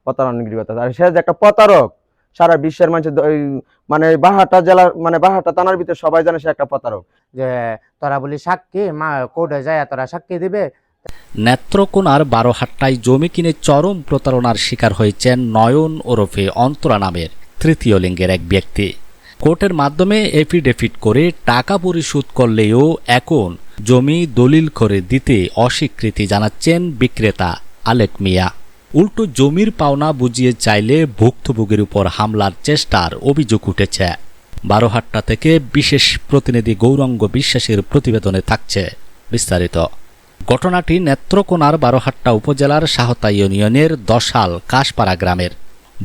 প্রতারণাগিরি করতেছে। আর সে যে একটা প্রতারক, সারা বিশ্বের মানুষের মানে বাহাটা জেলার মানে বাহাটা থানার ভিতরে সবাই জানে সে একটা প্রতারক। যে তোরা বলি সাক্ষী মা কোর্টে যায় তোরা সাক্ষী দিবে। নেত্রকোনার বারোহাট্টায় জমি কিনে চরম প্রতারণার শিকার হয়েছেন নয়ন ওরফে অন্তরা নামের তৃতীয় লিঙ্গের এক ব্যক্তি। কোর্টের মাধ্যমে এফিডেভিট করে টাকা পরিশোধ করলেও এখন জমি দলিল করে দিতে অস্বীকৃতি জানাচ্ছেন বিক্রেতা আলেক মিয়া। উল্টো জমির পাওনা বুঝিয়ে চাইলে ভুক্তভোগীর উপর হামলার চেষ্টার অভিযোগ উঠেছে। বারোহাট্টা থেকে বিশেষ প্রতিনিধি গৌরাঙ্গ বিশ্বাসের প্রতিবেদনে থাকছে বিস্তারিত। ঘটনাটি নেত্রকোনার বারোহাট্টা উপজেলার সাহতা ইউনিয়নের দশাল কাশপাড়া গ্রামের।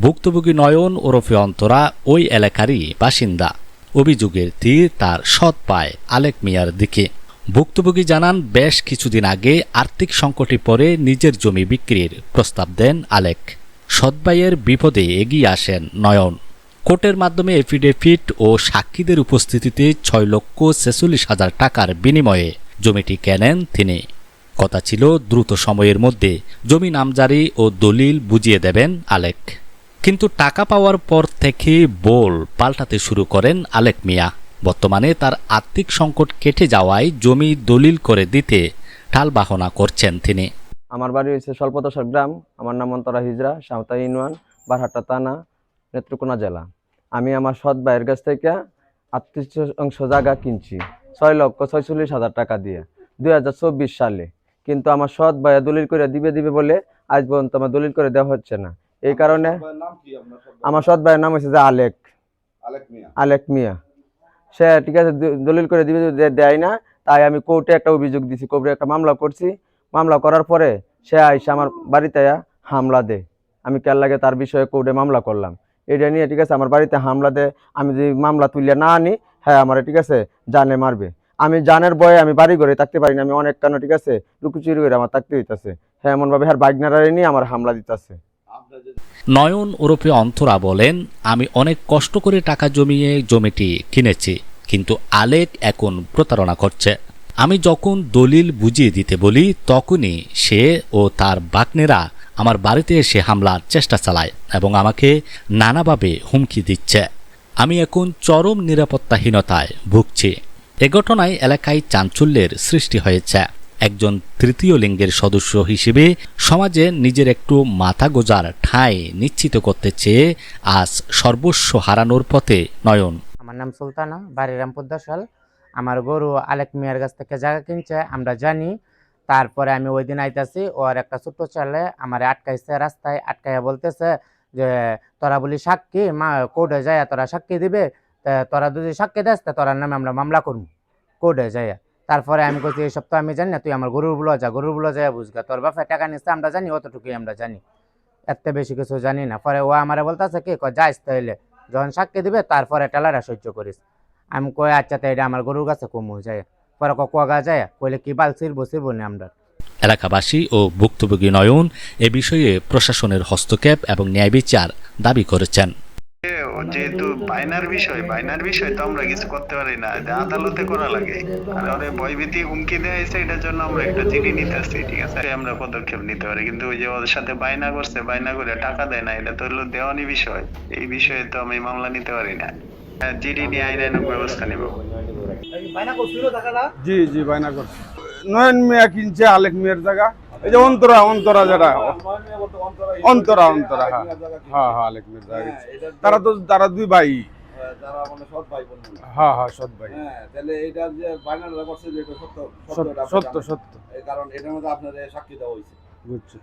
ভুক্তভোগী নয়ন ওরফে অন্তরা ওই এলাকারই বাসিন্দা। অভিযোগের তীর তার সৎ ভাই আলেক মিয়ার দিকে। ভুক্তভোগী জানান, বেশ কিছুদিন আগে আর্থিক সংকটে পড়ে নিজের জমি বিক্রির প্রস্তাব দেন আলেক। সৎ ভাইয়ের বিপদে এগিয়ে আসেন নয়ন। কোর্টের মাধ্যমে এফিডেভিট ও সাক্ষীদের উপস্থিতিতে 6,46,000 টাকার বিনিময়ে জমিটি কেনেন তিনি। কথা ছিল দ্রুত সময়ের মধ্যে জমি নামজারি ও দলিল বুঝিয়ে দেবেন আলেক। কিন্তু টাকা পাওয়ার পর থেকে বোল পাল্টাতে শুরু করেন আলেক মিয়া। বর্তমানে তার আর্থিক সংকট কেটে যাওয়ায় জমি দলিল করে দিতে টালবাহনা করছেন তিনি। আমার বাড়ি হচ্ছে স্বল্পদশার গ্রাম। আমার নাম অন্তরা হিজরা, সাঁওতা ইউনিয়ন, বারহাট্টা থানা, নেত্রকোনা জেলা। আমি আমার সৎ ভাইয়ের কাছ থেকে 38 জায়গা কিনছি 6,46,000 টাকা দিয়ে 2024 সালে। কিন্তু আমার সৎ ভাইয়া দলিল করে দিবে বলে আজ পর্যন্ত আমার দলিল করে দেওয়া হচ্ছে না। এই কারণে আমার সৎ ভাইয়ের নাম হচ্ছে যে আলেক মিয়া। সে ঠিক আছে দলিল করে দিবে দেয় না, তাই আমি কোর্টে একটা অভিযোগ দিছি, কোর্টে একটা মামলা করছি। মামলা করার পরে সে আইসা আমার বাড়িতে হামলা দেয়। আমি কেন লাগে তার বিষয়ে কোর্টে মামলা করলাম। এটা নিয়ে ঠিক আছে আমার বাড়িতে হামলা দেয়। আমি যদি মামলা তুলে না আনি, হ্যাঁ আমার ঠিক আছে জানে মারবে। আমি জানের ভয়ে আমি বাড়ি ঘরে থাকতে পারি না। আমি অনেক কেন ঠিক আছে লুকোচুরি করে আমার থাকতে দিতেছে। হ্যাঁ এমনভাবে হ্যাঁ বাইকনারা নিয়ে আমার হামলা দিতেছে। নয়ন ওরফে অন্তরা বলেন, আমি অনেক কষ্ট করে টাকা জমিয়ে জমিটি কিনেছি, কিন্তু আলেক এখন প্রতারণা করছে। আমি যখন দলিল বুঝিয়ে দিতে বলি তখনই সে ও তার বাকনেরা আমার বাড়িতে এসে হামলার চেষ্টা চালায় এবং আমাকে নানাভাবে হুমকি দিচ্ছে। আমি এখন চরম নিরাপত্তাহীনতায় ভুগছি। এ ঘটনায় এলাকায় চাঞ্চল্যের সৃষ্টি হয়েছে। একজন তৃতীয় লিঙ্গের সদস্য হিসেবে সমাজে নিজের একটু মাথা গোজার ঠাঁই নিশ্চিত করতে চেয়ে আজ সর্বস্ব হারানোর পথে নয়ন। আমার নাম সুলতানা, বাড়ি রামপুর দশাল। আমার গরু আলেক মিয়ার কাছ থেকে জায়গা কিনছে আমরা জানি। তারপরে আমি ওই দিন আইতাছি, ওর একটা ছোট্ট ছেলে আমার আটকাইছে, রাস্তায় আটকাইয়া বলতেছে যে তোরা বলি সাক্ষী মা কোর্টে যায় তোরা সাক্ষী দিবে, তোরা যদি সাক্ষী দেস তোরার নামে আমরা মামলা করবো কোর্টে যায়। তারপরে আমি বলছি এইসব তো আমি জানি না, তুই আমার গরুগুলো যায় বুঝগা, তোর বাপে টাকা নিচ্ছে আমরা জানি, অতটুকুই আমরা জানি, এত বেশি কিছু জানি না। পরে ও আমারে বলতেছে কি যাইস তাইলে যখন সাক্ষী দিবে তারপরে টেলারা সহ্য করিস। আমি কই আচ্ছা তাই এটা আমার গরুর কাছে কমু যায়। পরে কুয়াগা যায় কইলে কি বাল ছিড়বো নি আমরা। এলাকাবাসী ও ভুক্তভোগী নয়ন এ বিষয়ে প্রশাসনের হস্তক্ষেপ এবং ন্যায় বিচার দাবি করেছেন। যেহেতু বাইনার বিষয় তো আমরা কিছু করতে পারি না, আদালতে করা লাগে। আর ওরে ভয়ভীতি হুমকি দেওয়া হয়েছে, এটার জন্য আমরা একটা জিডি নিতেছি, ঠিক আছে, আমরা পদক্ষেপ নিতে পারি। কিন্তু ওই যে ওদের সাথে বায়না করছে, বায়না করে টাকা দেয় না, এটা তো হলো দেওয়ানি বিষয়। এই বিষয়ে তো আমি মামলা নিতে পারি না। জিডি নিয়ে আইনানুগ ব্যবস্থা নিব। জি জি বায়না করছে। নয়ন মিয়া কিনছে আলেক মিয়ার জায়গা। এই যে অন্তরা যেটা অন্তরা হ্যাঁ আলেক মিয়ার জায়গা। তারা দুই ভাই। হ্যাঁ সৎ ভাই। তাহলে এটা যে বায়নাটা করছে যে এটা সত্য সত্য। কারণ এটার মধ্যে আপনাদের সাক্ষী দেওয়া হয়েছে। বুঝছি।